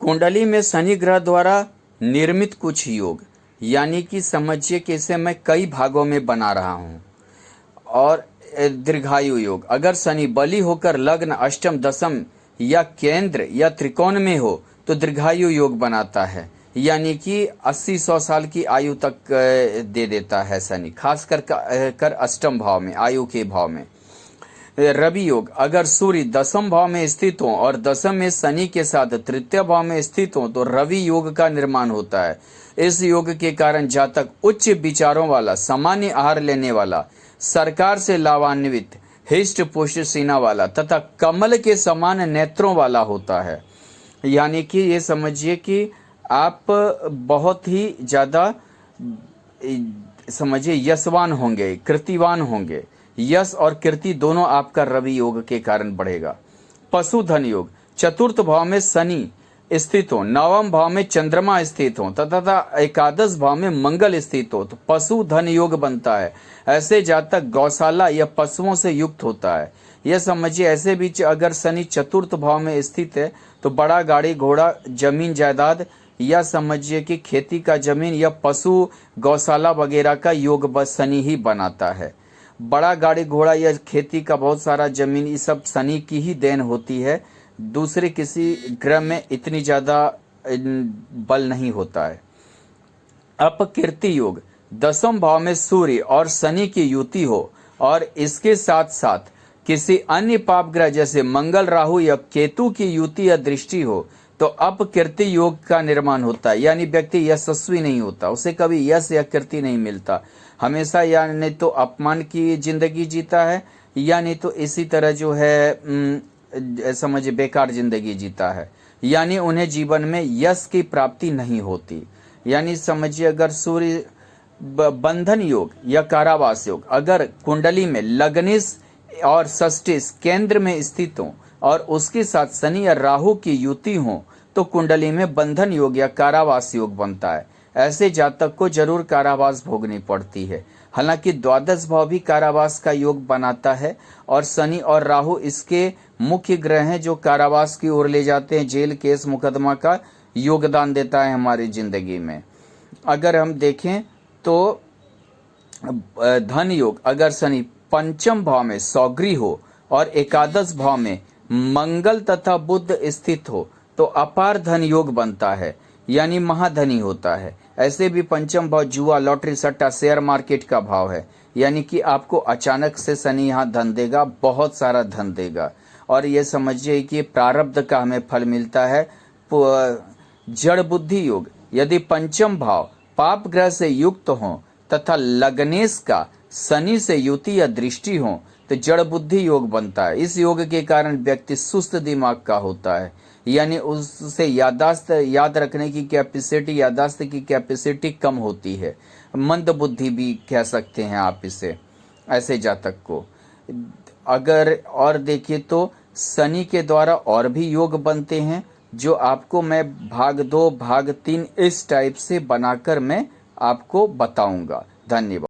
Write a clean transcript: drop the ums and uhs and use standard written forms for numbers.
कुंडली में शनि ग्रह द्वारा निर्मित कुछ योग, यानी कि समझिए कि इसे मैं कई भागों में बना रहा हूँ। और दीर्घायु योग, अगर शनि बली होकर लग्न, अष्टम, दशम या केंद्र या त्रिकोण में हो तो दीर्घायु योग बनाता है, यानी कि 80-100 साल की आयु तक दे देता है शनि, खास कर अष्टम भाव में, आयु के भाव में। रवि योग, अगर सूर्य दसम भाव में स्थित हो और दसम में शनि के साथ तृतीय भाव में स्थित हो तो रवि योग का निर्माण होता है। इस योग के कारण जातक उच्च विचारों वाला, सामान्य आहार लेने वाला, सरकार से लाभान्वित, हिष्ट पुष्ट सीना वाला तथा कमल के समान नेत्रों वाला होता है। यानी कि ये समझिए कि आप बहुत ही ज़्यादा समझिए यशवान होंगे, कृतिवान होंगे। यश और कीर्ति दोनों आपका रवि योग के कारण बढ़ेगा। पशुधन योग, चतुर्थ भाव में शनि स्थित हो, नवम भाव में चंद्रमा स्थित हो तथा एकादश भाव में मंगल स्थित हो तो पशुधन योग बनता है। ऐसे जातक गौशाला या पशुओं से युक्त होता है। यह समझिए ऐसे बीच अगर शनि चतुर्थ भाव में स्थित है तो बड़ा गाड़ी घोड़ा, जमीन जायदाद या समझिए कि खेती का जमीन या पशु गौशाला वगैरह का योग बस शनि ही बनाता है। बड़ा गाड़ी घोड़ा या खेती का बहुत सारा जमीन, ये सब शनि की ही देन होती है। दूसरे किसी ग्रह में इतनी ज़्यादा बल नहीं होता है। अपकीर्ति योग, दसम भाव में सूर्य और शनि की युति हो और इसके साथ साथ किसी अन्य पाप ग्रह जैसे मंगल, राहु या केतु की युति या दृष्टि हो तो अपकीर्ति योग का निर्माण होता है। यानी व्यक्ति यशस्वी नहीं होता, उसे कभी यश या कीर्ति नहीं मिलता, हमेशा या नहीं तो अपमान की जिंदगी जीता है या नहीं तो इसी तरह जो है समझिए बेकार जिंदगी जीता है, यानी उन्हें जीवन में यश की प्राप्ति नहीं होती। यानी समझिए अगर सूर्य बंधन योग या कारावास योग अगर कुंडली में लग्निश और षष्ठीश केंद्र में स्थित हो और उसके साथ शनि या राहु की युति हो तो कुंडली में बंधन योग या कारावास योग बनता है। ऐसे जातक को जरूर कारावास भोगनी पड़ती है। हालांकि द्वादश भाव भी कारावास का योग बनाता है और शनि और राहु इसके मुख्य ग्रह हैं जो कारावास की ओर ले जाते हैं, जेल, केस, मुकदमा का योगदान देता है हमारी जिंदगी में। अगर हम देखें तो धन योग, अगर शनि पंचम भाव में सौग्री हो और एकादश भाव में मंगल तथा बुध स्थित हो तो अपार धन योग बनता है, यानी महाधनी होता है। ऐसे भी पंचम भाव जुआ, लॉटरी, सट्टा, शेयर मार्केट का भाव है, यानी कि आपको अचानक से शनि यहाँ धन देगा, बहुत सारा धन देगा। और ये समझिए कि प्रारब्ध का हमें फल मिलता है। जड़ बुद्धि योग, यदि पंचम भाव पाप ग्रह से युक्त हो तथा लग्नेश का शनि से युति या दृष्टि हो तो जड़ बुद्धि योग बनता है। इस योग के कारण व्यक्ति सुस्त दिमाग का होता है, यानी उससे याद रखने की कैपेसिटी, यादाश्त की कैपेसिटी कम होती है। मंद बुद्धि भी कह सकते हैं आप इसे, ऐसे जातक को। अगर और देखिए तो शनि के द्वारा और भी योग बनते हैं जो आपको मैं भाग 2 भाग 3 इस टाइप से बनाकर मैं आपको बताऊंगा। धन्यवाद।